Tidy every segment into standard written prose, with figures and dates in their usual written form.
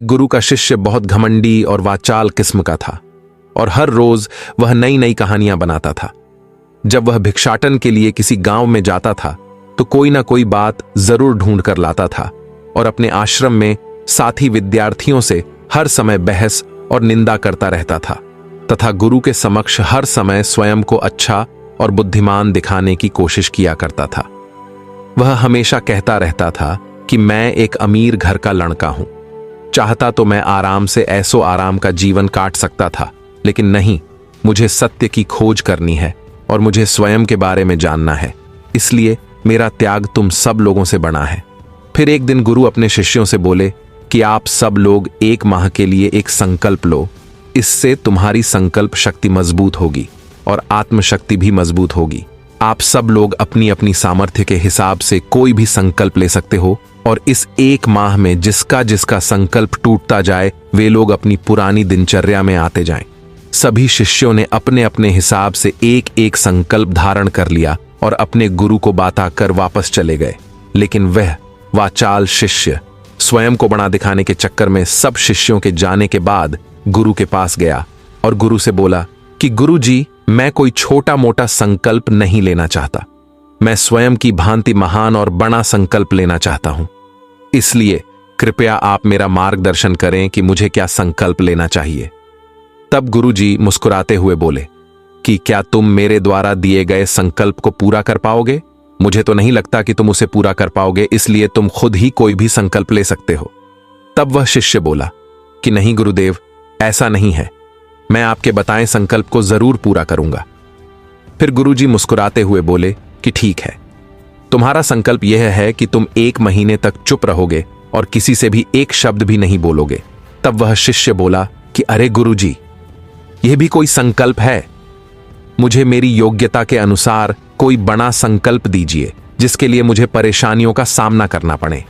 गुरु का शिष्य बहुत घमंडी और वाचाल किस्म का था और हर रोज वह नई नई कहानियां बनाता था। जब वह भिक्षाटन के लिए किसी गांव में जाता था तो कोई ना कोई बात जरूर ढूंढ कर लाता था और अपने आश्रम में साथी विद्यार्थियों से हर समय बहस और निंदा करता रहता था तथा गुरु के समक्ष हर समय स्वयं को अच्छा और बुद्धिमान दिखाने की कोशिश किया करता था। वह हमेशा कहता रहता था कि मैं एक अमीर घर का लड़का हूं, चाहता तो मैं आराम से ऐसो आराम का जीवन काट सकता था, लेकिन नहीं, मुझे सत्य की खोज करनी है और मुझे स्वयं के बारे में जानना है, इसलिए मेरा त्याग तुम सब लोगों से बना है। फिर एक दिन गुरु अपने शिष्यों से बोले कि आप सब लोग 1 माह के लिए एक संकल्प लो, इससे तुम्हारी संकल्प शक्ति मजबूत होगी और आत्मशक्ति भी मजबूत होगी। आप सब लोग अपनी अपनी सामर्थ्य के हिसाब से कोई भी संकल्प ले सकते हो और इस 1 माह में जिसका जिसका संकल्प टूटता जाए वे लोग अपनी पुरानी दिनचर्या में आते जाएं। सभी शिष्यों ने अपने अपने हिसाब से एक एक संकल्प धारण कर लिया और अपने गुरु को बताकर वापस चले गए। लेकिन वह वाचाल शिष्य स्वयं को बड़ा दिखाने के चक्कर में सब शिष्यों के जाने के बाद गुरु के पास गया और गुरु से बोला कि गुरु जी, मैं कोई छोटा मोटा संकल्प नहीं लेना चाहता, मैं स्वयं की भांति महान और बड़ा संकल्प लेना चाहता हूं, इसलिए कृपया आप मेरा मार्गदर्शन करें कि मुझे क्या संकल्प लेना चाहिए। तब गुरु जी मुस्कुराते हुए बोले कि क्या तुम मेरे द्वारा दिए गए संकल्प को पूरा कर पाओगे? मुझे तो नहीं लगता कि तुम उसे पूरा कर पाओगे, इसलिए तुम खुद ही कोई भी संकल्प ले सकते हो। तब वह शिष्य बोला कि नहीं गुरुदेव, ऐसा नहीं है, मैं आपके बताएं संकल्प को जरूर पूरा करूंगा। फिर गुरुजी मुस्कुराते हुए बोले कि ठीक है, तुम्हारा संकल्प यह है कि तुम 1 महीने तक चुप रहोगे और किसी से भी एक शब्द भी नहीं बोलोगे। तब वह शिष्य बोला कि अरे गुरुजी, यह भी कोई संकल्प है? मुझे मेरी योग्यता के अनुसार कोई बड़ा संकल्प दीजिए जिसके लिए मुझे परेशानियों का सामना करना पड़े।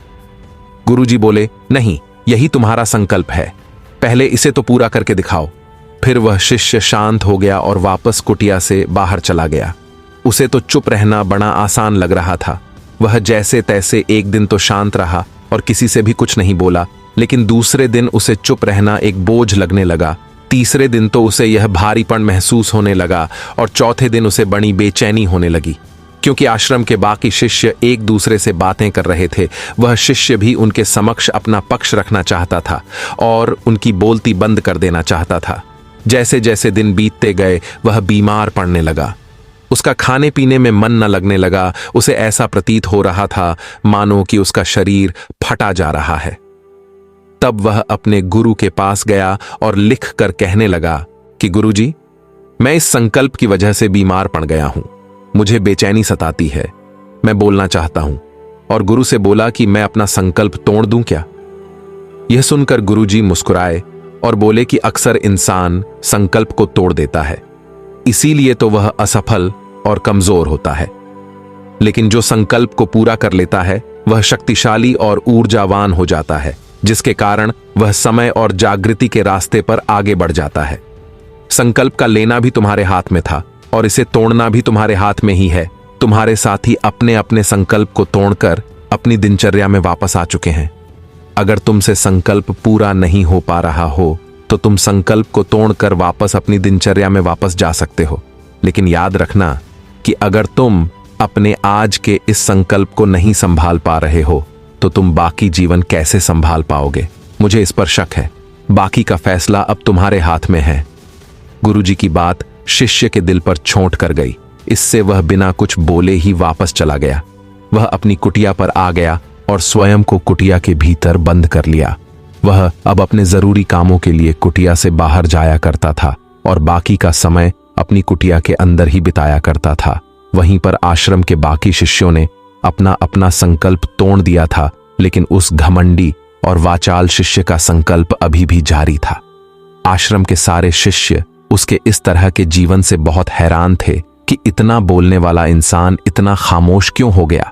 गुरुजी बोले नहीं, यही तुम्हारा संकल्प है, पहले इसे तो पूरा करके दिखाओ। फिर वह शिष्य शांत हो गया और वापस कुटिया से बाहर चला गया। उसे तो चुप रहना बड़ा आसान लग रहा था। वह जैसे तैसे एक दिन तो शांत रहा और किसी से भी कुछ नहीं बोला, लेकिन दूसरे दिन उसे चुप रहना एक बोझ लगने लगा। तीसरे दिन तो उसे यह भारीपन महसूस होने लगा और चौथे दिन उसे बड़ी बेचैनी होने लगी, क्योंकि आश्रम के बाकी शिष्य एक दूसरे से बातें कर रहे थे। वह शिष्य भी उनके समक्ष अपना पक्ष रखना चाहता था और उनकी बोलती बंद कर देना चाहता था। जैसे जैसे दिन बीतते गए वह बीमार पड़ने लगा। उसका खाने पीने में मन न लगने लगा। उसे ऐसा प्रतीत हो रहा था मानो कि उसका शरीर फटा जा रहा है। तब वह अपने गुरु के पास गया और लिख कर कहने लगा कि गुरुजी, मैं इस संकल्प की वजह से बीमार पड़ गया हूं, मुझे बेचैनी सताती है, मैं बोलना चाहता हूं। और गुरु से बोला कि मैं अपना संकल्प तोड़ दूं क्या? यह सुनकर गुरुजी मुस्कुराए और बोले कि अक्सर इंसान संकल्प को तोड़ देता है, इसीलिए तो वह असफल और कमजोर होता है, लेकिन जो संकल्प को पूरा कर लेता है वह शक्तिशाली और ऊर्जावान हो जाता है, जिसके कारण वह समय और जागृति के रास्ते पर आगे बढ़ जाता है। संकल्प का लेना भी तुम्हारे हाथ में था और इसे तोड़ना भी तुम्हारे हाथ में ही है। तुम्हारे साथी अपने अपने संकल्प को तोड़कर अपनी दिनचर्या में वापस आ चुके हैं। अगर तुमसे संकल्प पूरा नहीं हो पा रहा हो तो तुम संकल्प को तोड़कर वापस अपनी दिनचर्या में वापस जा सकते हो, लेकिन याद रखना कि अगर तुम अपने आज के इस संकल्प को नहीं संभाल पा रहे हो तो तुम बाकी जीवन कैसे संभाल पाओगे? मुझे इस पर शक है। बाकी का फैसला अब तुम्हारे हाथ में है। गुरुजी की बात शिष्य के दिल पर छोंट कर गई। इससे वह बिना कुछ बोले ही वापस चला गया। वह अपनी कुटिया पर आ गया और स्वयं को कुटिया के भीतर बंद कर लिया। वह अब अपने जरूरी कामों के लिए कुटिया से बाहर जाया करता था और बाकी का समय अपनी कुटिया के अंदर ही बिताया करता था। वहीं पर आश्रम के बाकी शिष्यों ने अपना अपना संकल्प तोड़ दिया था, लेकिन उस घमंडी और वाचाल शिष्य का संकल्प अभी भी जारी था। आश्रम के सारे शिष्य उसके इस तरह के जीवन से बहुत हैरान थे कि इतना बोलने वाला इंसान इतना खामोश क्यों हो गया।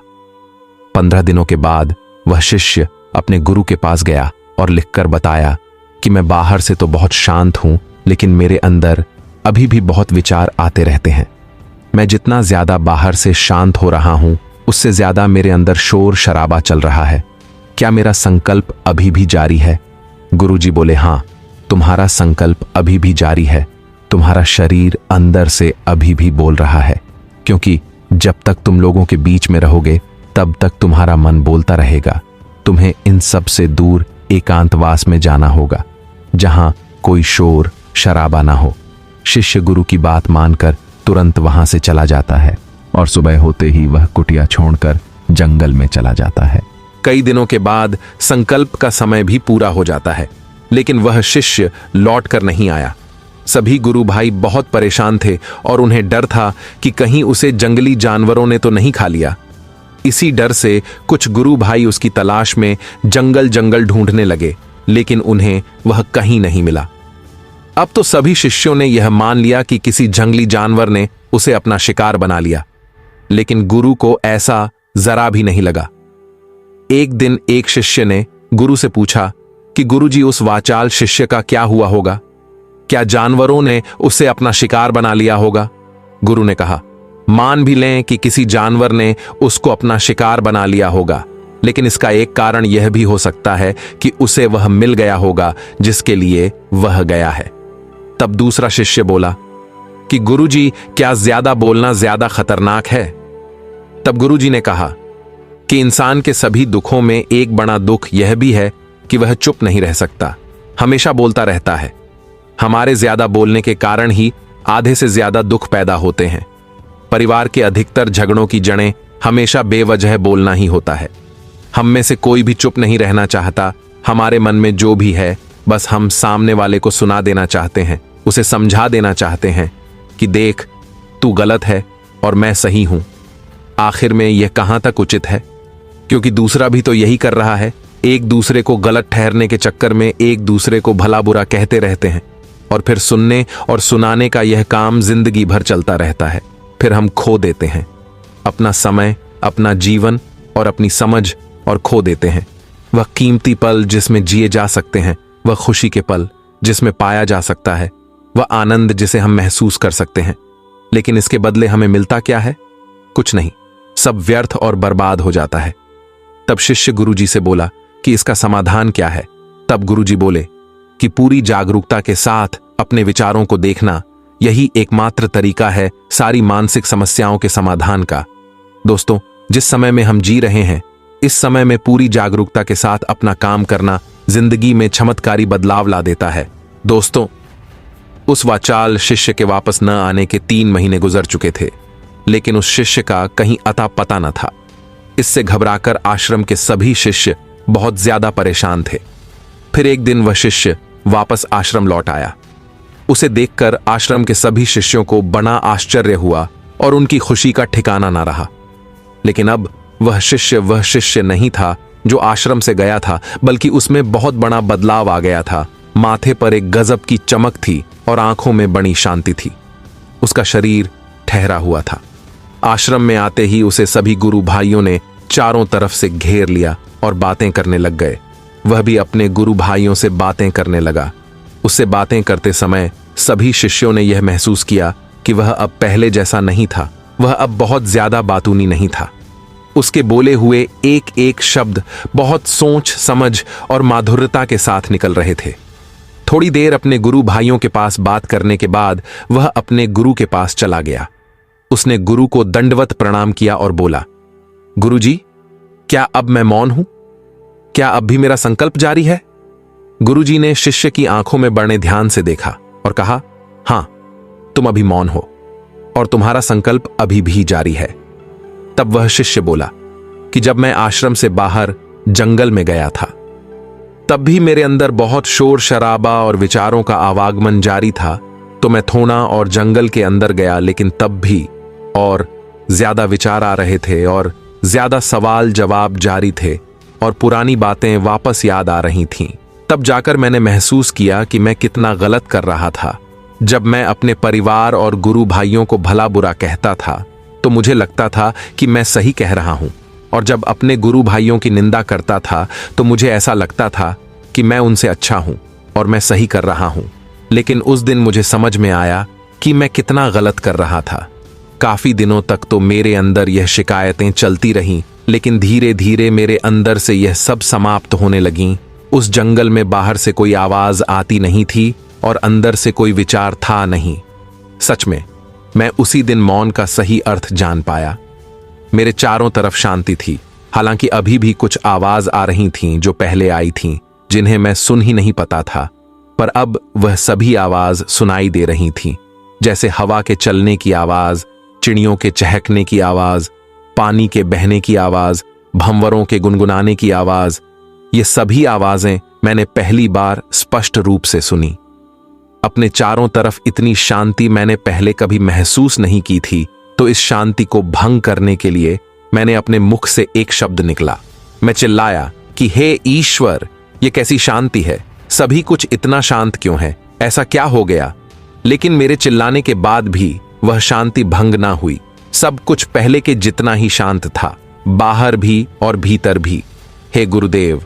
15 दिनों के बाद वह शिष्य अपने गुरु के पास गया और लिखकर बताया कि मैं बाहर से तो बहुत शांत हूं, लेकिन मेरे अंदर अभी भी बहुत विचार आते रहते हैं। मैं जितना ज्यादा बाहर से शांत हो रहा हूं, उससे ज्यादा मेरे अंदर शोर शराबा चल रहा है। क्या मेरा संकल्प अभी भी जारी है? गुरुजी बोले, हाँ, तुम्हारा संकल्प अभी भी जारी है। तुम्हारा शरीर अंदर से अभी भी बोल रहा है, क्योंकि जब तक तुम लोगों के बीच में रहोगे तब तक तुम्हारा मन बोलता रहेगा। तुम्हें इन सब से दूर एकांतवास में जाना होगा, जहां कोई शोर शराबा ना हो। शिष्य गुरु की बात मानकर तुरंत वहां से चला जाता है और सुबह होते ही वह कुटिया छोड़कर जंगल में चला जाता है। कई दिनों के बाद संकल्प का समय भी पूरा हो जाता है, लेकिन वह शिष्य लौट कर नहीं आया। सभी गुरु भाई बहुत परेशान थे और उन्हें डर था कि कहीं उसे जंगली जानवरों ने तो नहीं खा लिया। इसी डर से कुछ गुरु भाई उसकी तलाश में जंगल जंगल ढूंढने लगे, लेकिन उन्हें वह कहीं नहीं मिला। अब तो सभी शिष्यों ने यह मान लिया कि किसी जंगली जानवर ने उसे अपना शिकार बना लिया, लेकिन गुरु को ऐसा जरा भी नहीं लगा। एक दिन एक शिष्य ने गुरु से पूछा कि गुरुजी, उस वाचाल शिष्य का क्या हुआ होगा? क्या जानवरों ने उसे अपना शिकार बना लिया होगा? गुरु ने कहा, मान भी लें कि किसी जानवर ने उसको अपना शिकार बना लिया होगा, लेकिन इसका एक कारण यह भी हो सकता है कि उसे वह मिल गया होगा जिसके लिए वह गया है। तब दूसरा शिष्य बोला कि गुरुजी, क्या ज्यादा बोलना ज्यादा खतरनाक है? तब गुरुजी ने कहा कि इंसान के सभी दुखों में एक बड़ा दुख यह भी है कि वह चुप नहीं रह सकता, हमेशा बोलता रहता है। हमारे ज्यादा बोलने के कारण ही आधे से ज्यादा दुख पैदा होते हैं। परिवार के अधिकतर झगड़ों की जड़ें हमेशा बेवजह बोलना ही होता है। हम में से कोई भी चुप नहीं रहना चाहता। हमारे मन में जो भी है बस हम सामने वाले को सुना देना चाहते हैं, उसे समझा देना चाहते हैं कि देख, तू गलत है और मैं सही हूं। आखिर में यह कहां तक उचित है? क्योंकि दूसरा भी तो यही कर रहा है। एक दूसरे को गलत ठहरने के चक्कर में एक दूसरे को भला बुरा कहते रहते हैं और फिर सुनने और सुनाने का यह काम जिंदगी भर चलता रहता है। फिर हम खो देते हैं अपना समय, अपना जीवन और अपनी समझ, और खो देते हैं वह कीमती पल जिसमें जिए जा सकते हैं, वह खुशी के पल जिसमें पाया जा सकता है, वह आनंद जिसे हम महसूस कर सकते हैं। लेकिन इसके बदले हमें मिलता क्या है? कुछ नहीं, सब व्यर्थ और बर्बाद हो जाता है। तब शिष्य गुरुजी से बोला कि इसका समाधान क्या है? तब गुरुजी बोले कि पूरी जागरूकता के साथ अपने विचारों को देखना, यही एकमात्र तरीका है सारी मानसिक समस्याओं के समाधान का। दोस्तों, जिस समय में हम जी रहे हैं, इस समय में पूरी जागरूकता के साथ अपना काम करना जिंदगी में चमत्कारी बदलाव ला देता है। दोस्तों, उस वाचाल शिष्य के वापस न आने के 3 महीने गुजर चुके थे, लेकिन उस शिष्य का कहीं अता पता न था। इससे घबराकर आश्रम के सभी शिष्य बहुत ज्यादा परेशान थे। फिर एक दिन वह शिष्य वापस आश्रम लौट आया। उसे देखकर आश्रम के सभी शिष्यों को बड़ा आश्चर्य हुआ और उनकी खुशी का ठिकाना ना रहा। लेकिन अब वह शिष्य नहीं था जो आश्रम से गया था, बल्कि उसमें बहुत बड़ा बदलाव आ गया था। माथे पर एक गजब की चमक थी और आंखों में बड़ी शांति थी। उसका शरीर ठहरा हुआ था। आश्रम में आते ही उसे सभी गुरु भाइयों ने चारों तरफ से घेर लिया और बातें करने लग गए। वह भी अपने गुरु भाइयों से बातें करने लगा। उससे बातें करते समय सभी शिष्यों ने यह महसूस किया कि वह अब पहले जैसा नहीं था। वह अब बहुत ज्यादा बातूनी नहीं था। उसके बोले हुए एक एक शब्द बहुत सोच समझ और माधुर्यता के साथ निकल रहे थे। थोड़ी देर अपने गुरु भाइयों के पास बात करने के बाद वह अपने गुरु के पास चला गया। उसने गुरु को दंडवत प्रणाम किया और बोला, गुरुजी, क्या अब मैं मौन हूं? क्या अब भी मेरा संकल्प जारी है? गुरुजी ने शिष्य की आंखों में बड़े ध्यान से देखा और कहा, हां, तुम अभी मौन हो और तुम्हारा संकल्प अभी भी जारी है। तब वह शिष्य बोला कि जब मैं आश्रम से बाहर जंगल में गया था, तब भी मेरे अंदर बहुत शोर शराबा और विचारों का आवागमन जारी था। तो मैं थोड़ा और जंगल के अंदर गया, लेकिन तब भी और ज्यादा विचार आ रहे थे और ज्यादा सवाल जवाब जारी थे और पुरानी बातें वापस याद आ रही थीं। तब जाकर मैंने महसूस किया कि मैं कितना गलत कर रहा था। जब मैं अपने परिवार और गुरु भाइयों को भला बुरा कहता था तो मुझे लगता था कि मैं सही कह रहा हूं, और जब अपने गुरु भाइयों की निंदा करता था तो मुझे ऐसा लगता था कि मैं उनसे अच्छा हूं और मैं सही कर रहा हूं। लेकिन उस दिन मुझे समझ में आया कि मैं कितना गलत कर रहा था। काफी दिनों तक तो मेरे अंदर यह शिकायतें चलती रहीं, लेकिन धीरे धीरे मेरे अंदर से यह सब समाप्त होने लगीं उस जंगल में बाहर से कोई आवाज आती नहीं थी और अंदर से कोई विचार था नहीं। सच में मैं उसी दिन मौन का सही अर्थ जान पाया। मेरे चारों तरफ शांति थी, हालांकि अभी भी कुछ आवाज आ रही थीं जो पहले आई थीं, जिन्हें मैं सुन ही नहीं पाता था, पर अब वह सभी आवाज सुनाई दे रही थीं, जैसे हवा के चलने की आवाज, चिड़ियों के चहकने की आवाज, पानी के बहने की आवाज, भंवरों के गुनगुनाने की आवाज। ये सभी आवाजें मैंने पहली बार स्पष्ट रूप से सुनी। अपने चारों तरफ इतनी शांति मैंने पहले कभी महसूस नहीं की थी, तो इस शांति को भंग करने के लिए मैंने अपने मुख से एक शब्द निकला। मैं चिल्लाया कि हे ईश्वर, ये कैसी शांति है? सभी कुछ इतना शांत क्यों है? ऐसा क्या हो गया? लेकिन मेरे चिल्लाने के बाद भी वह शांति भंग ना हुई। सब कुछ पहले के जितना ही शांत था, बाहर भी और भीतर भी। हे गुरुदेव,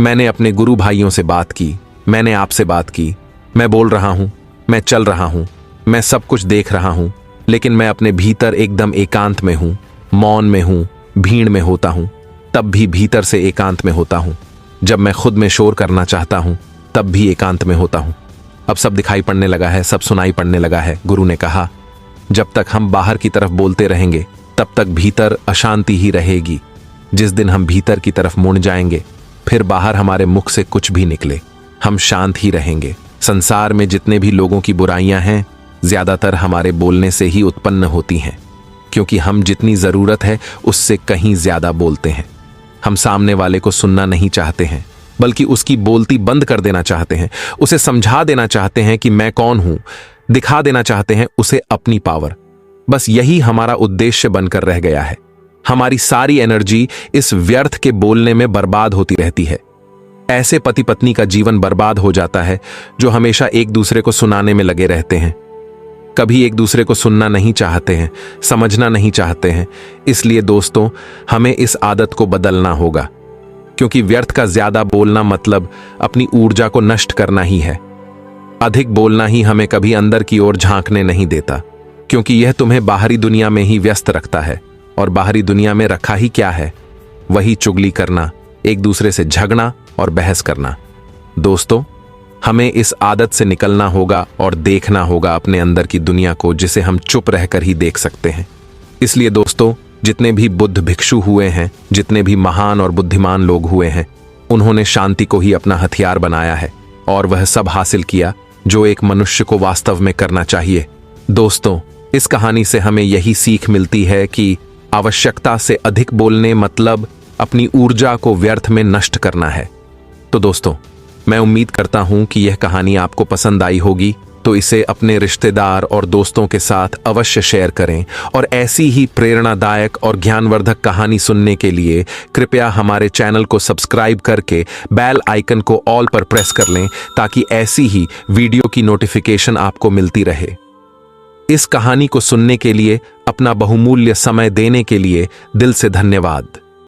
मैंने अपने गुरु भाइयों से बात की, मैंने आपसे बात की। मैं बोल रहा हूं, मैं चल रहा हूं, मैं सब कुछ देख रहा हूं, लेकिन मैं अपने भीतर एकदम एकांत में हूं, मौन में हूं, भीड़ में होता हूं, तब भी भीतर से एकांत में होता हूं। जब मैं खुद में शोर करना चाहता हूं, तब भी एकांत में होता हूं। अब सब दिखाई पड़ने लगा है, सब सुनाई पड़ने लगा है। गुरु ने कहा, जब तक हम बाहर की तरफ बोलते रहेंगे, तब तक भीतर अशांति ही रहेगी। जिस दिन हम भीतर की तरफ मुड़ जाएंगे, फिर बाहर हमारे मुख से कुछ भी निकले, हम शांत ही रहेंगे। संसार में जितने भी लोगों की बुराइयां हैं, ज्यादातर हमारे बोलने से ही उत्पन्न होती हैं, क्योंकि हम जितनी जरूरत है उससे कहीं ज्यादा बोलते हैं। हम सामने वाले को सुनना नहीं चाहते हैं, बल्कि उसकी बोलती बंद कर देना चाहते हैं। उसे समझा देना चाहते हैं कि मैं कौन हूं, दिखा देना चाहते हैं उसे अपनी पावर। बस यही हमारा उद्देश्य बनकर रह गया है। हमारी सारी एनर्जी इस व्यर्थ के बोलने में बर्बाद होती रहती है। ऐसे पति पत्नी का जीवन बर्बाद हो जाता है जो हमेशा एक दूसरे को सुनाने में लगे रहते हैं, कभी एक दूसरे को सुनना नहीं चाहते हैं, समझना नहीं चाहते हैं। इसलिए दोस्तों, हमें इस आदत को बदलना होगा, क्योंकि व्यर्थ का ज्यादा बोलना मतलब अपनी ऊर्जा को नष्ट करना ही है। अधिक बोलना ही हमें कभी अंदर की ओर झांकने नहीं देता, क्योंकि यह तुम्हें बाहरी दुनिया में ही व्यस्त रखता है, और बाहरी दुनिया में रखा ही क्या है? वही चुगली करना, एक दूसरे से झगड़ना और बहस करना। दोस्तों, हमें इस आदत से निकलना होगा और देखना होगा अपने अंदर की दुनिया को, जिसे हम चुप रहकर ही देख सकते हैं। इसलिए दोस्तों, जितने भी बुद्ध भिक्षु हुए हैं, जितने भी महान और बुद्धिमान लोग हुए हैं, उन्होंने शांति को ही अपना हथियार बनाया है, और वह सब हासिल किया जो एक मनुष्य को वास्तव में करना चाहिए। दोस्तों, इस कहानी से हमें यही सीख मिलती है कि आवश्यकता से अधिक बोलने मतलब अपनी ऊर्जा को व्यर्थ में नष्ट करना है। तो दोस्तों, मैं उम्मीद करता हूं कि यह कहानी आपको पसंद आई होगी, तो इसे अपने रिश्तेदार और दोस्तों के साथ अवश्य शेयर करें। और ऐसी ही प्रेरणादायक और ज्ञानवर्धक कहानी सुनने के लिए कृपया हमारे चैनल को सब्सक्राइब करके बेल आइकन को ऑल पर प्रेस कर लें, ताकि ऐसी ही वीडियो की नोटिफिकेशन आपको मिलती रहे। इस कहानी को सुनने के लिए, अपना बहुमूल्य समय देने के लिए दिल से धन्यवाद।